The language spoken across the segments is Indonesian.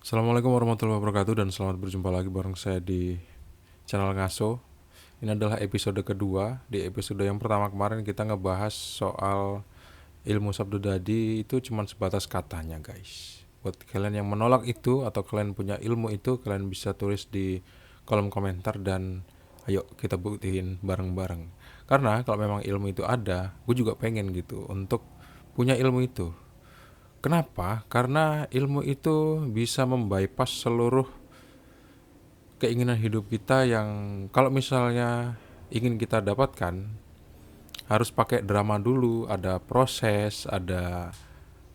Assalamualaikum warahmatullahi wabarakatuh dan selamat berjumpa lagi bareng saya di channel Ngaso. Ini adalah episode kedua. Di episode yang pertama kemarin kita ngebahas soal ilmu sabdo dadi itu cuma sebatas katanya guys. Buat kalian yang menolak itu atau kalian punya ilmu itu, kalian bisa tulis di kolom komentar dan ayo kita buktiin bareng-bareng. Karena kalau memang ilmu itu ada, gue juga pengen gitu untuk punya ilmu itu. Kenapa? Karena ilmu itu bisa membypass seluruh keinginan hidup kita yang kalau misalnya ingin kita dapatkan harus pakai drama dulu, ada proses, ada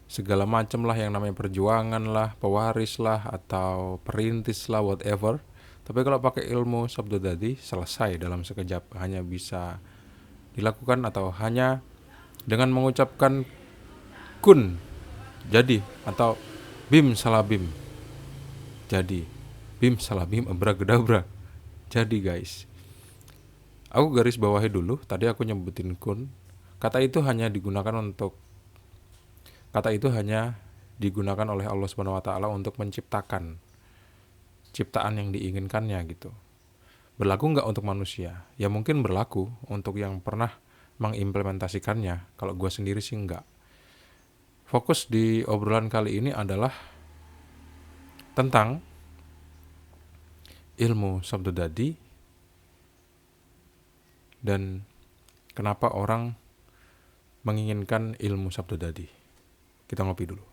segala macam lah yang namanya perjuangan lah, pewaris lah atau perintis lah, whatever. Tapi kalau pakai ilmu sabdo tadi selesai dalam sekejap, hanya bisa dilakukan atau hanya dengan mengucapkan kun jadi atau bim salah bim jadi, bim salah bim abrakadabra jadi guys. Aku garis bawahi dulu, tadi aku nyebutin kun. Kata itu hanya digunakan oleh Allah Subhanahu wa taala untuk menciptakan ciptaan yang diinginkannya gitu. Berlaku nggak untuk manusia? Ya mungkin berlaku untuk yang pernah mengimplementasikannya. Kalau gue sendiri sih nggak. Fokus di obrolan kali ini adalah tentang ilmu sabdo dadi dan kenapa orang menginginkan ilmu sabdo dadi. Kita ngopi dulu.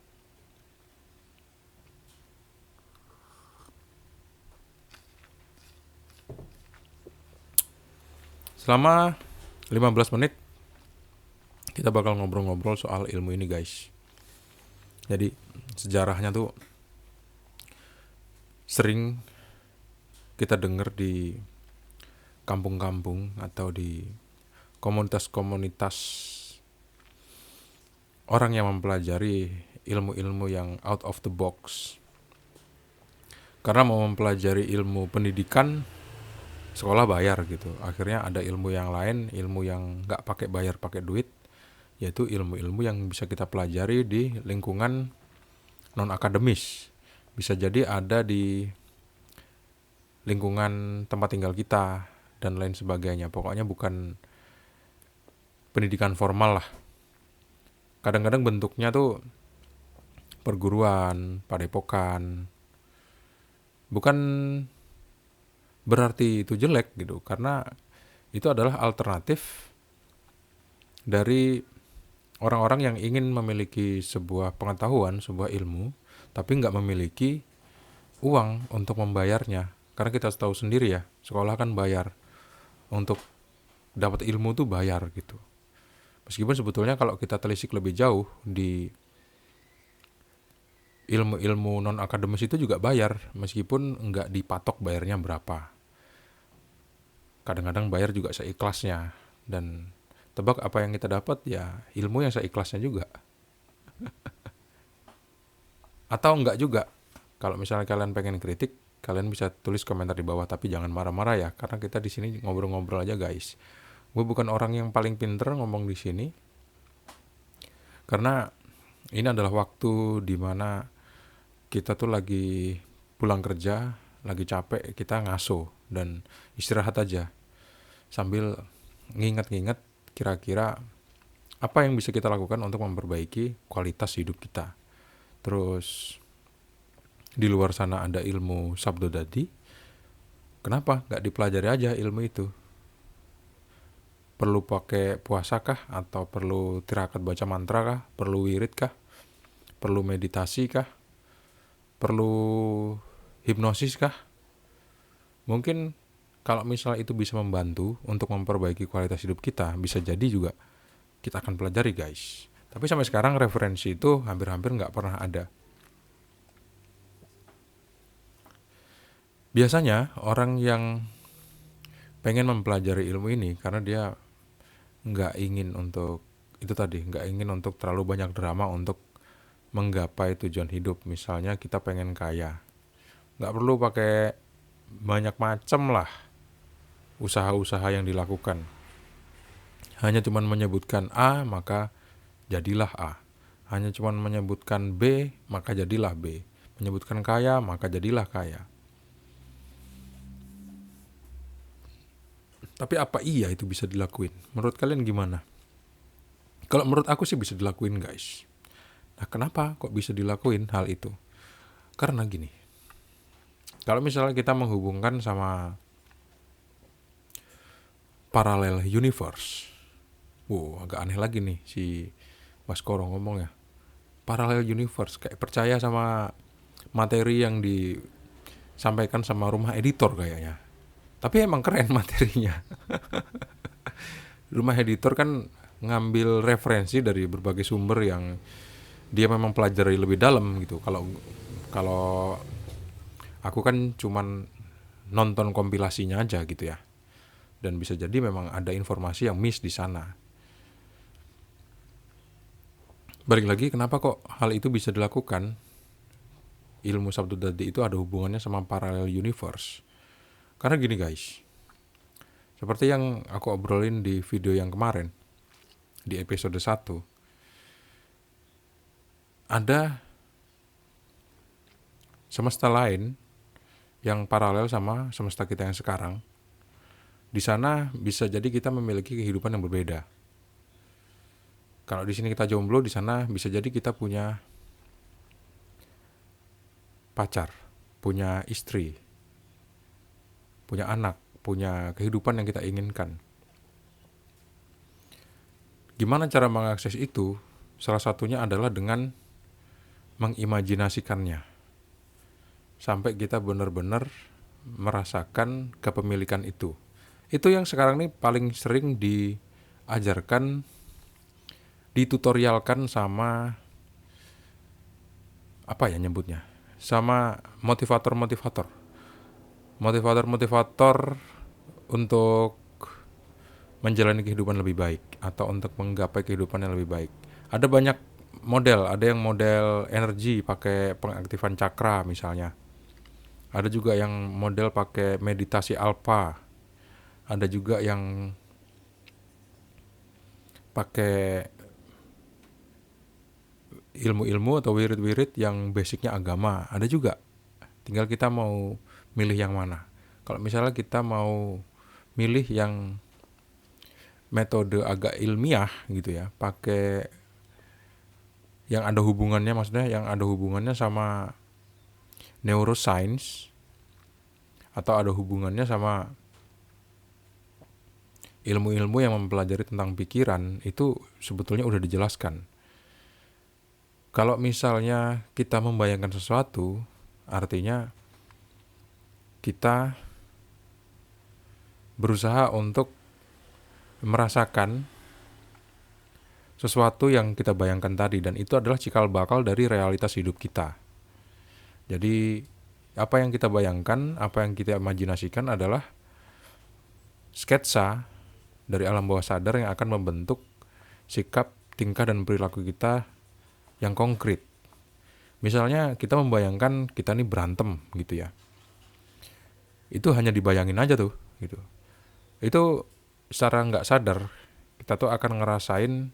Selama 15 menit kita bakal ngobrol-ngobrol soal ilmu ini guys. Jadi sejarahnya tuh sering kita dengar di kampung-kampung atau di komunitas-komunitas orang yang mempelajari ilmu-ilmu yang out of the box. Karena mau mempelajari ilmu pendidikan, sekolah bayar gitu. Akhirnya ada ilmu yang lain, ilmu yang gak pakai bayar, pakai duit, yaitu ilmu-ilmu yang bisa kita pelajari di lingkungan non-akademis. Bisa jadi ada di lingkungan tempat tinggal kita dan lain sebagainya. Pokoknya bukan pendidikan formal lah. Kadang-kadang bentuknya tuh perguruan, padepokan. Bukan berarti itu jelek gitu, karena itu adalah alternatif dari orang-orang yang ingin memiliki sebuah pengetahuan, sebuah ilmu, tapi nggak memiliki uang untuk membayarnya. Karena kita tahu sendiri ya, sekolah kan bayar. Untuk dapat ilmu tuh bayar gitu. Meskipun sebetulnya kalau kita telisik lebih jauh di ilmu-ilmu non-akademis itu juga bayar, meskipun nggak dipatok bayarnya berapa. Kadang-kadang bayar juga seikhlasnya. Dan tebak apa yang kita dapat? Ya ilmu yang seikhlasnya juga. Atau enggak juga. Kalau misalnya kalian pengen kritik, kalian bisa tulis komentar di bawah, tapi jangan marah-marah ya, karena kita di sini ngobrol-ngobrol aja guys. Gue bukan orang yang paling pinter ngomong di sini, karena ini adalah waktu dimana kita tuh lagi pulang kerja, lagi capek, kita ngaso dan istirahat aja sambil nginget-nginget kira-kira apa yang bisa kita lakukan untuk memperbaiki kualitas hidup kita. Terus di luar sana ada ilmu sabdo dadi, kenapa nggak dipelajari aja ilmu itu? Perlu pakai puasa kah? Atau perlu tirakat baca mantra kah? Perlu wirid kah? Perlu meditasi kah? Perlu hipnosis kah? Mungkin kalau misalnya itu bisa membantu untuk memperbaiki kualitas hidup kita, bisa jadi juga kita akan pelajari guys. Tapi sampai sekarang referensi itu hampir-hampir nggak pernah ada. Biasanya orang yang pengen mempelajari ilmu ini karena dia nggak ingin untuk itu tadi, nggak ingin untuk terlalu banyak drama untuk menggapai tujuan hidup. Misalnya kita pengen kaya, nggak perlu pakai banyak macam lah usaha-usaha yang dilakukan. Hanya cuman menyebutkan A maka jadilah A. Hanya cuman menyebutkan B maka jadilah B. menyebutkan kaya, maka jadilah kaya. Tapi apa iya itu bisa dilakuin? Menurut kalian gimana? Kalau menurut aku sih bisa dilakuin, guys. Nah, kenapa kok bisa dilakuin hal itu? Karena gini, kalau misalnya kita menghubungkan sama parallel universe, agak aneh lagi nih si Mas Koro ngomong ya. Parallel universe, kayak percaya sama materi yang disampaikan sama rumah editor kayaknya. Tapi emang keren materinya. Rumah editor kan ngambil referensi dari berbagai sumber yang dia memang pelajari lebih dalam gitu. Kalau aku kan cuman nonton kompilasinya aja gitu ya. Dan bisa jadi memang ada informasi yang miss di sana. Balik lagi, kenapa kok hal itu bisa dilakukan? Ilmu Sabtu Dadi itu ada hubungannya sama parallel universe. Karena gini guys, seperti yang aku obrolin di video yang kemarin, di episode 1, ada semesta lain yang paralel sama semesta kita yang sekarang. Di sana bisa jadi kita memiliki kehidupan yang berbeda. Kalau di sini kita jomblo, di sana bisa jadi kita punya pacar, punya istri, punya anak, punya kehidupan yang kita inginkan. Gimana cara mengakses itu? Salah satunya adalah dengan mengimajinasikannya. Sampai kita benar-benar merasakan kepemilikan itu. Itu yang sekarang ini paling sering diajarkan, ditutorialkan sama apa ya nyebutnya? Sama motivator-motivator untuk menjalani kehidupan lebih baik atau untuk menggapai kehidupan yang lebih baik. Ada banyak model, ada yang model energi pakai pengaktifan cakra misalnya. Ada juga yang model pakai meditasi alpha. Ada juga yang pakai ilmu-ilmu atau wirid-wirid yang basicnya agama. Ada juga. Tinggal kita mau milih yang mana. Kalau misalnya kita mau milih yang metode agak ilmiah gitu ya, pakai yang ada hubungannya, maksudnya yang ada hubungannya sama neuroscience atau ada hubungannya sama ilmu-ilmu yang mempelajari tentang pikiran, itu sebetulnya udah dijelaskan. Kalau misalnya kita membayangkan sesuatu, artinya kita berusaha untuk merasakan sesuatu yang kita bayangkan tadi, dan itu adalah cikal bakal dari realitas hidup kita. Jadi apa yang kita bayangkan, apa yang kita imajinasikan adalah sketsa dari alam bawah sadar yang akan membentuk sikap, tingkah, dan perilaku kita yang konkret. Misalnya kita membayangkan kita ini berantem gitu ya, itu hanya dibayangin aja tuh gitu. Itu secara nggak sadar kita tuh akan ngerasain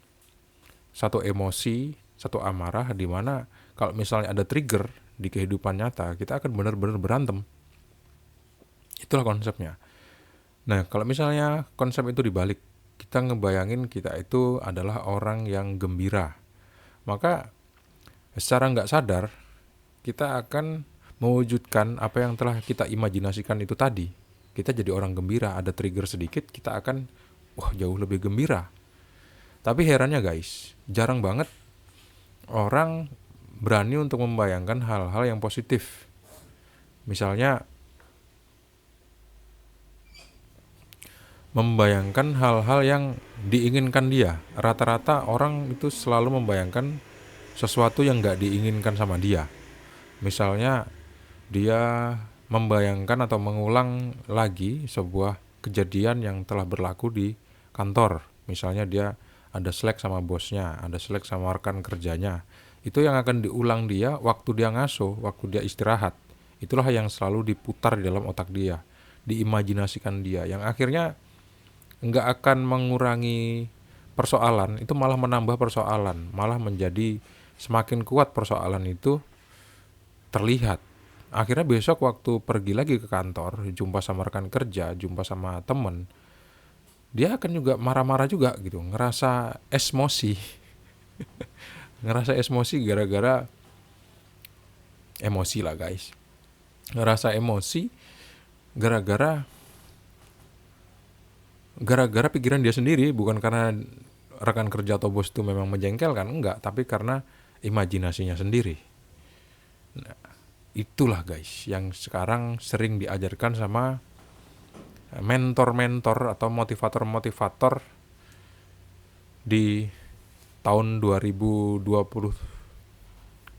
satu emosi, satu amarah, di mana kalau misalnya ada trigger di kehidupan nyata, kita akan benar-benar berantem. Itulah konsepnya. Nah, kalau misalnya konsep itu dibalik, kita ngebayangin kita itu adalah orang yang gembira, maka secara nggak sadar kita akan mewujudkan apa yang telah kita imajinasikan itu tadi. Kita jadi orang gembira, ada trigger sedikit, kita akan jauh lebih gembira. Tapi herannya guys, jarang banget orang berani untuk membayangkan hal-hal yang positif. Misalnya membayangkan hal-hal yang diinginkan dia. Rata-rata orang itu selalu membayangkan sesuatu yang gak diinginkan sama dia. Misalnya dia membayangkan atau mengulang lagi sebuah kejadian yang telah berlaku di kantor. Misalnya dia ada slack sama bosnya, ada slack sama rekan kerjanya. Itu yang akan diulang dia waktu dia ngaso, waktu dia istirahat. Itulah yang selalu diputar di dalam otak dia, diimajinasikan dia, yang akhirnya nggak akan mengurangi persoalan, itu malah menambah persoalan, malah menjadi semakin kuat persoalan itu terlihat. Akhirnya besok waktu pergi lagi ke kantor, jumpa sama rekan kerja, jumpa sama temen, dia akan juga marah-marah juga gitu, ngerasa emosi, ngerasa emosi gara-gara emosi lah guys, ngerasa emosi gara-gara pikiran dia sendiri, bukan karena rekan kerja atau bos itu memang menjengkelkan, enggak, tapi karena imajinasinya sendiri. Nah, itulah guys yang sekarang sering diajarkan sama mentor-mentor atau motivator-motivator di tahun 2020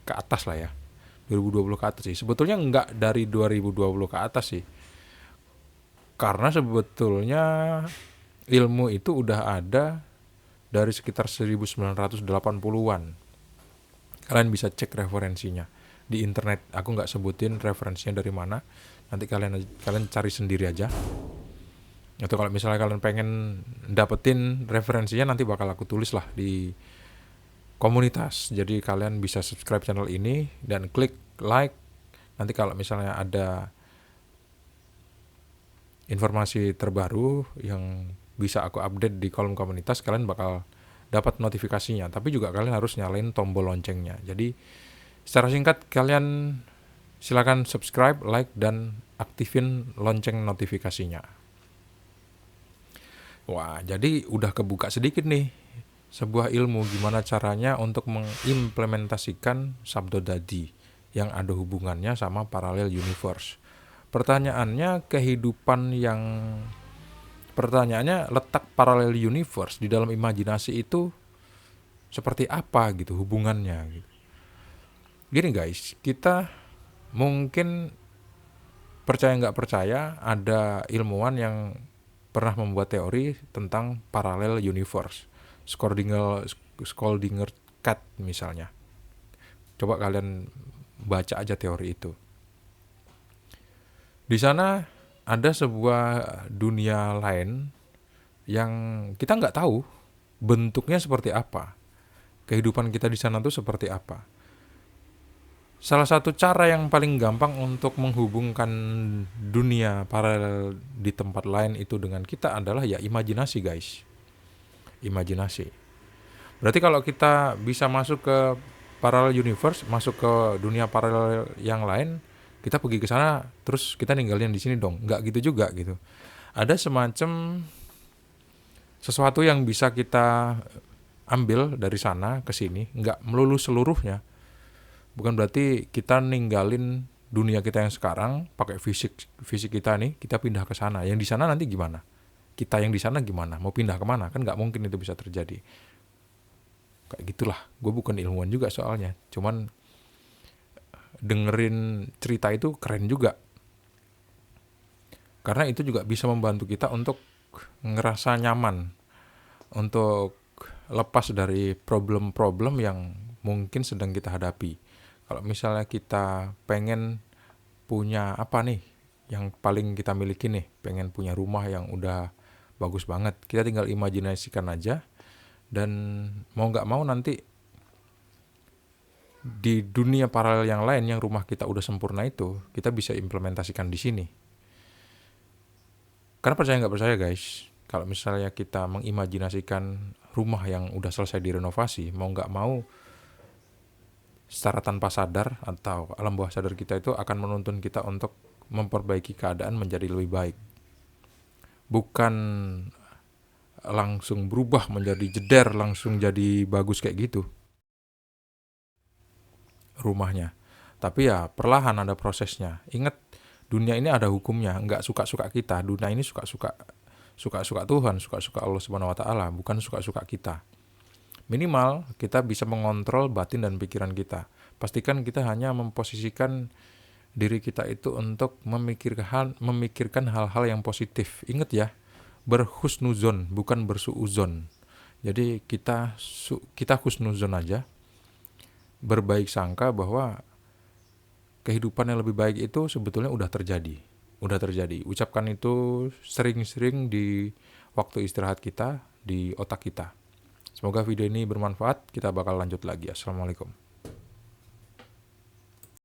ke atas lah ya. 2020 ke atas sih. Sebetulnya enggak dari 2020 ke atas sih. Karena sebetulnya ilmu itu udah ada dari sekitar 1980-an. Kalian bisa cek referensinya di internet. Aku nggak sebutin referensinya dari mana. Nanti kalian cari sendiri aja. Atau kalau misalnya kalian pengen dapetin referensinya, nanti bakal aku tulis lah di komunitas. Jadi kalian bisa subscribe channel ini dan klik like. Nanti kalau misalnya ada informasi terbaru yang bisa aku update di kolom komunitas, kalian bakal dapat notifikasinya. Tapi juga kalian harus nyalain tombol loncengnya. Jadi secara singkat, kalian silakan subscribe, like, dan aktifin lonceng notifikasinya. Wah, jadi udah kebuka sedikit nih sebuah ilmu gimana caranya untuk mengimplementasikan sabdodadi yang ada hubungannya sama parallel universe. Pertanyaannya letak parallel universe di dalam imajinasi itu seperti apa gitu hubungannya gitu. Gini guys, kita mungkin percaya nggak percaya ada ilmuwan yang pernah membuat teori tentang parallel universe. Schrödinger cat misalnya. Coba kalian baca aja teori itu. Di sana ada sebuah dunia lain yang kita nggak tahu bentuknya seperti apa. Kehidupan kita di sana tuh seperti apa. Salah satu cara yang paling gampang untuk menghubungkan dunia paralel di tempat lain itu dengan kita adalah ya imajinasi guys. Imajinasi. Berarti kalau kita bisa masuk ke parallel universe, masuk ke dunia paralel yang lain, kita pergi ke sana terus kita ninggalin di sini dong. Nggak gitu juga gitu. Ada semacam sesuatu yang bisa kita ambil dari sana ke sini, nggak melulu seluruhnya. Bukan berarti kita ninggalin dunia kita yang sekarang pakai fisik kita nih, kita pindah ke sana. Yang di sana nanti gimana? Kita yang di sana gimana? Mau pindah kemana? Kan nggak mungkin itu bisa terjadi. Kayak gitulah. Gue bukan ilmuwan juga soalnya. Cuman dengerin cerita itu keren juga. Karena itu juga bisa membantu kita untuk ngerasa nyaman, untuk lepas dari problem-problem yang mungkin sedang kita hadapi. Kalau misalnya kita pengen punya apa nih yang paling kita miliki nih, pengen punya rumah yang udah bagus banget, kita tinggal imajinasikan aja, dan mau gak mau nanti di dunia paralel yang lain yang rumah kita udah sempurna itu, kita bisa implementasikan di sini. Karena percaya gak percaya guys, kalau misalnya kita mengimajinasikan rumah yang udah selesai direnovasi, mau gak mau secara tanpa sadar atau alam bawah sadar kita itu akan menuntun kita untuk memperbaiki keadaan menjadi lebih baik. Bukan langsung berubah menjadi jeder, langsung jadi bagus kayak gitu rumahnya. Tapi ya perlahan ada prosesnya. Ingat, dunia ini ada hukumnya, nggak suka-suka kita. Dunia ini suka-suka Tuhan, suka-suka Allah Subhanahu wa taala, bukan suka-suka kita. Minimal kita bisa mengontrol batin dan pikiran kita. Pastikan kita hanya memposisikan diri kita itu untuk memikirkan hal-hal yang positif. Ingat ya, berhusnuzon bukan bersuuzon. Jadi kita husnuzon aja, berbaik sangka bahwa kehidupan yang lebih baik itu sebetulnya udah terjadi. Ucapkan itu sering-sering di waktu istirahat kita, di otak kita. Semoga video ini bermanfaat. Kita bakal lanjut lagi. Assalamualaikum.